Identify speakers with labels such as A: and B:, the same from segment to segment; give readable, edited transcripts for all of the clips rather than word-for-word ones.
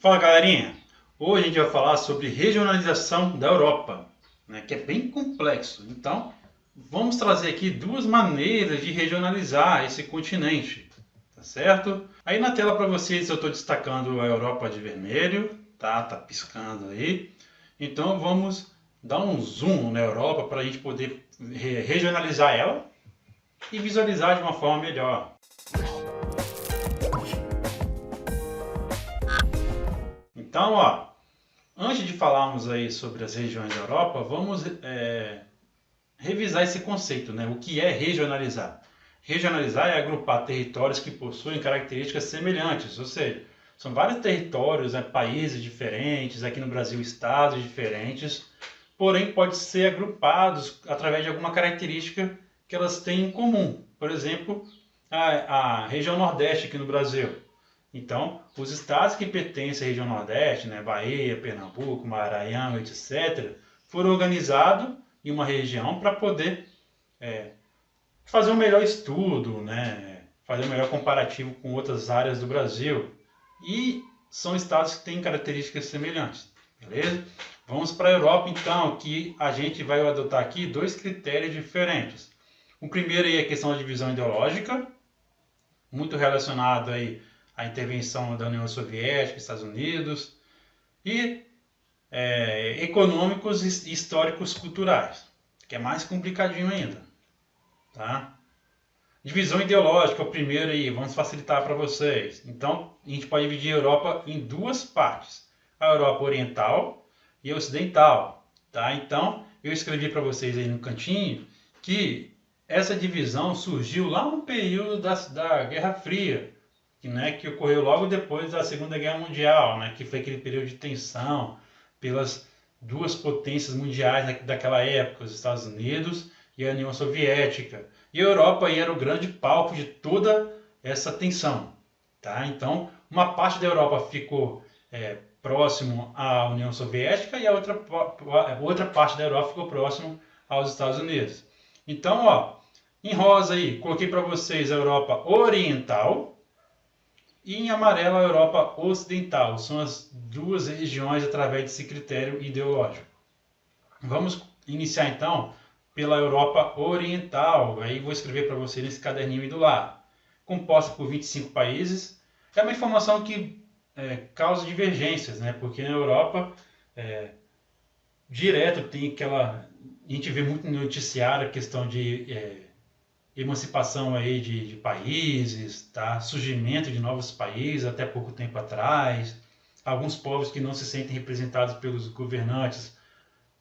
A: Fala galerinha, hoje a gente vai falar sobre regionalização da Europa, né, que é bem complexo. Então, vamos trazer aqui duas maneiras de regionalizar esse continente, tá certo? Aí na tela para vocês eu estou destacando a Europa de vermelho, tá piscando aí. Então vamos dar um zoom na Europa para a gente poder regionalizar ela e visualizar de uma forma melhor. Então, ó, antes de falarmos aí sobre as regiões da Europa, vamos revisar esse conceito, né? O que é regionalizar? Regionalizar é agrupar territórios que possuem características semelhantes, ou seja, são vários territórios, né, países diferentes, aqui no Brasil estados diferentes, porém pode ser agrupados através de alguma característica que elas têm em comum. Por exemplo, a região Nordeste aqui no Brasil. Então, os estados que pertencem à região Nordeste, né, Bahia, Pernambuco, Maranhão, etc., foram organizados em uma região para poder fazer um melhor estudo, né, fazer um melhor comparativo com outras áreas do Brasil. E são estados que têm características semelhantes, beleza? Vamos para a Europa, então, que a gente vai adotar aqui dois critérios diferentes. O primeiro é a questão da divisão ideológica, muito relacionado aí à intervenção da União Soviética, Estados Unidos, e econômicos e históricos culturais, que é mais complicadinho ainda. Tá? Divisão ideológica, o primeiro aí, vamos facilitar para vocês. Então, a gente pode dividir a Europa em duas partes, a Europa Oriental e a Ocidental. Tá? Então, eu escrevi para vocês aí no cantinho que essa divisão surgiu lá no período da Guerra Fria, que ocorreu logo depois da Segunda Guerra Mundial, né, que foi aquele período de tensão pelas duas potências mundiais daquela época, os Estados Unidos e a União Soviética. E a Europa aí era o grande palco de toda essa tensão. Tá? Então, uma parte da Europa ficou próximo à União Soviética e a outra parte da Europa ficou próximo aos Estados Unidos. Então, ó, em rosa aí, coloquei para vocês a Europa Oriental, e em amarelo a Europa Ocidental. São as duas regiões através desse critério ideológico. Vamos iniciar então pela Europa Oriental. Aí vou escrever para você nesse caderninho aí do lado. Composta por 25 países. É uma informação que causa divergências, né? Porque na Europa direto tem aquela... A gente vê muito no noticiário a questão de emancipação aí de países, tá? Surgimento de novos países até pouco tempo atrás. Alguns povos que não se sentem representados pelos governantes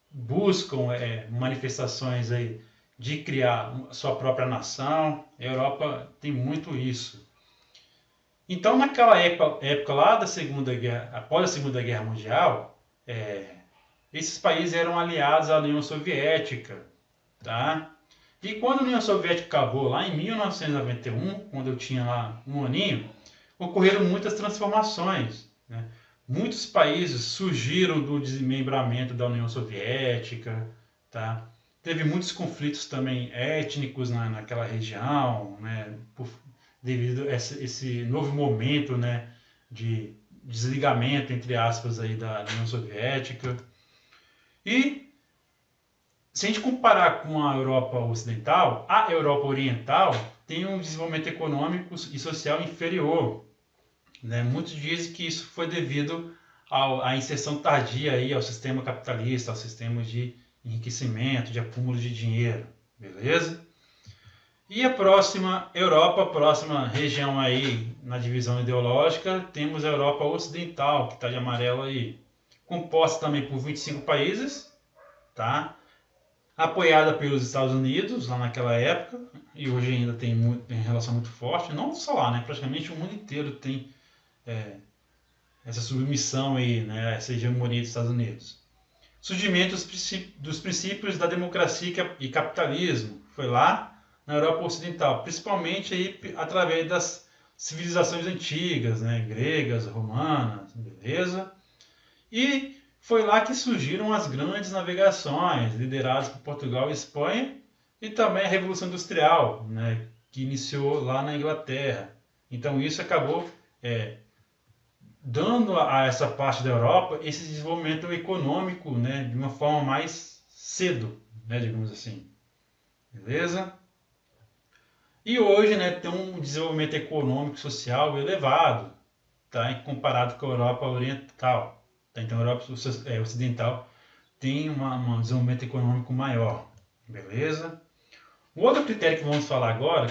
A: buscam manifestações aí de criar sua própria nação. A Europa tem muito isso. Então, naquela época lá da Segunda Guerra, após a Segunda Guerra Mundial, esses países eram aliados à União Soviética, tá? E quando a União Soviética acabou, lá em 1991, quando eu tinha lá um aninho, ocorreram muitas transformações, né? Muitos países surgiram do desmembramento da União Soviética, tá? Teve muitos conflitos também étnicos naquela região, né? Devido a esse novo momento, né? De desligamento, entre aspas, aí, da União Soviética. E se a gente comparar com a Europa Ocidental, a Europa Oriental tem um desenvolvimento econômico e social inferior, né? Muitos dizem que isso foi devido à inserção tardia aí ao sistema capitalista, ao sistema de enriquecimento, de acúmulo de dinheiro, beleza? E a próxima Europa, a próxima região aí na divisão ideológica, temos a Europa Ocidental, que está de amarelo aí, composta também por 25 países, tá? Apoiada pelos Estados Unidos, lá naquela época, e hoje ainda tem relação muito forte, não só lá, né? Praticamente o mundo inteiro tem essa submissão aí, né? Essa hegemonia dos Estados Unidos. Surgimento dos princípios da democracia e capitalismo foi lá na Europa Ocidental, principalmente aí através das civilizações antigas, né? Gregas, romanas, beleza? E foi lá que surgiram as grandes navegações, lideradas por Portugal e Espanha, e também a Revolução Industrial, né, que iniciou lá na Inglaterra. Então isso acabou dando a essa parte da Europa esse desenvolvimento econômico, né, de uma forma mais cedo, né, digamos assim. Beleza? E hoje, né, tem um desenvolvimento econômico e social elevado, tá, comparado com a Europa Oriental. Tá? Então, a Europa Ocidental tem um desenvolvimento econômico maior. Beleza? O outro critério que vamos falar agora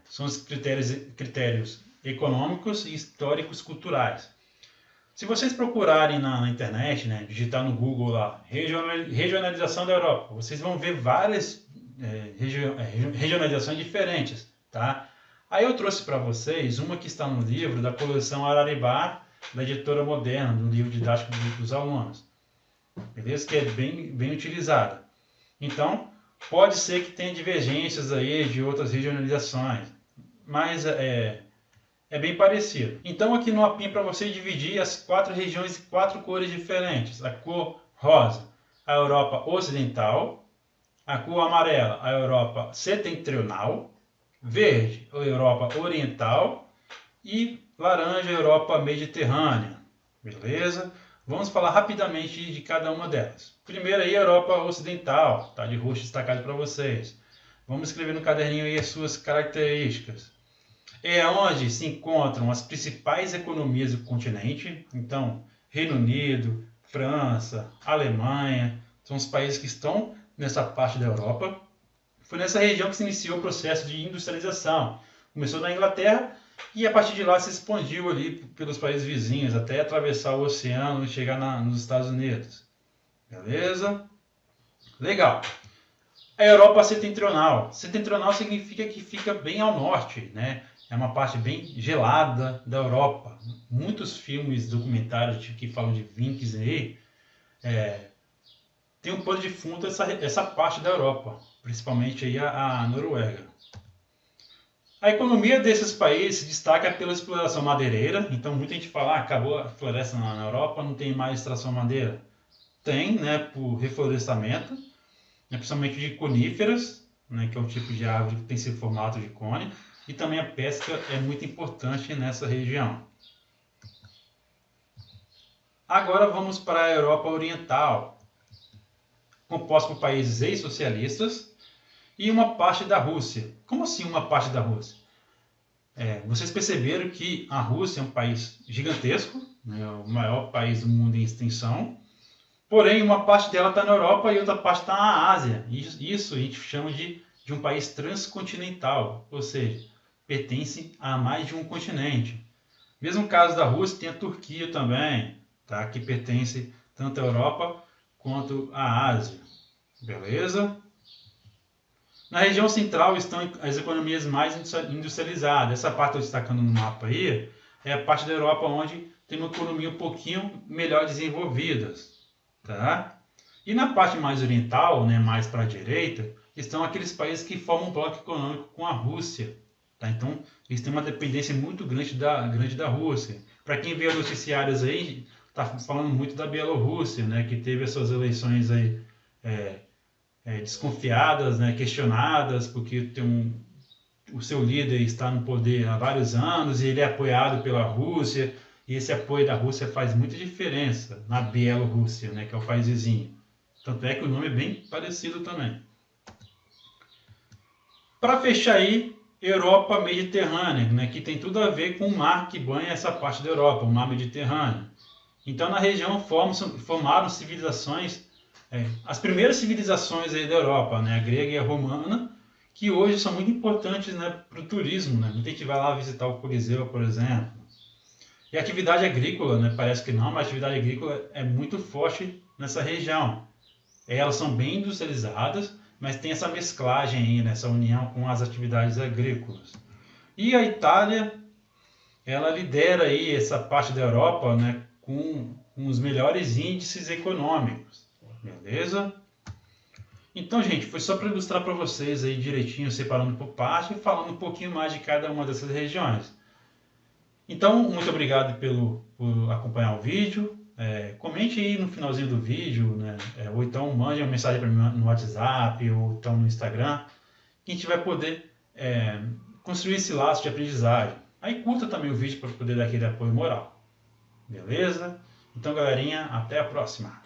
A: são os critérios econômicos e históricos culturais. Se vocês procurarem na internet, né, digitar no Google lá, regionalização da Europa, vocês vão ver várias regionalizações diferentes, tá? Aí eu trouxe para vocês uma que está no livro da coleção Araribá, da editora Moderna, no livro didático dos alunos, beleza? Que é bem utilizada. Então, pode ser que tenha divergências aí de outras regionalizações, mas é bem parecido. Então aqui no mapinha para você dividir as 4 regiões em 4 cores diferentes. A cor rosa, a Europa Ocidental. A cor amarela, a Europa Setentrional. Verde, a Europa Oriental. E laranja, a Europa Mediterrânea. Beleza? Vamos falar rapidamente de cada uma delas. Primeiro aí a Europa Ocidental, tá de roxo destacado para vocês. Vamos escrever no caderninho aí as suas características. É onde se encontram as principais economias do continente. Então, Reino Unido, França, Alemanha, são os países que estão nessa parte da Europa. Foi nessa região que se iniciou o processo de industrialização. Começou na Inglaterra e a partir de lá se expandiu ali pelos países vizinhos, até atravessar o oceano e chegar nos Estados Unidos. Beleza? Legal. A Europa Setentrional. Setentrional significa que fica bem ao norte, né? É uma parte bem gelada da Europa. Muitos filmes documentários que falam de Vikings aí tem um pano de fundo essa parte da Europa, principalmente aí a Noruega. A economia desses países se destaca pela exploração madeireira. Então muita gente fala, acabou a floresta na Europa, não tem mais extração madeira. Tem, né, por reflorestamento, né, principalmente de coníferas, né, que é um tipo de árvore que tem esse formato de cone. E também a pesca é muito importante nessa região. Agora vamos para a Europa Oriental, composta por países ex-socialistas e uma parte da Rússia. Como assim uma parte da Rússia? Vocês perceberam que a Rússia é um país gigantesco, né, o maior país do mundo em extensão, porém uma parte dela está na Europa e outra parte está na Ásia. Isso a gente chama de um país transcontinental, ou seja, pertence a mais de um continente. Mesmo caso da Rússia, tem a Turquia também, tá? Que pertence tanto à Europa quanto à Ásia. Beleza? Na região central estão as economias mais industrializadas. Essa parte que eu estou destacando no mapa aí é a parte da Europa onde tem uma economia um pouquinho melhor desenvolvida. Tá? E na parte mais oriental, né, mais para a direita, estão aqueles países que formam um bloco econômico com a Rússia. Tá? Então, eles têm uma dependência muito grande da Rússia. Para quem vê os noticiários aí, está falando muito da Bielorrússia, né, que teve as suas eleições aí, desconfiadas, né, questionadas, porque o seu líder está no poder há vários anos e ele é apoiado pela Rússia. E esse apoio da Rússia faz muita diferença na Bielorrússia, né, que é o país vizinho. Tanto é que o nome é bem parecido também. Para fechar aí, Europa Mediterrânea, né, que tem tudo a ver com o mar que banha essa parte da Europa, o mar Mediterrâneo. Então, na região formaram civilizações, as primeiras civilizações aí da Europa, né, a grega e a romana, que hoje são muito importantes, né, para o turismo. Né? Muita gente vai lá visitar o Coliseu, por exemplo. E a atividade agrícola, né, parece que não, mas a atividade agrícola é muito forte nessa região. Elas são bem industrializadas, mas tem essa mesclagem aí, né, essa união com as atividades agrícolas. E a Itália, ela lidera aí essa parte da Europa, né, com os melhores índices econômicos. Beleza? Então, gente, foi só para ilustrar para vocês aí direitinho, separando por parte e falando um pouquinho mais de cada uma dessas regiões. Então, muito obrigado por acompanhar o vídeo. Comente aí no finalzinho do vídeo, né? Ou então mande uma mensagem para mim no WhatsApp ou então no Instagram, que a gente vai poder construir esse laço de aprendizagem. Aí curta também o vídeo para poder dar aquele apoio moral. Beleza? Então, galerinha, até a próxima.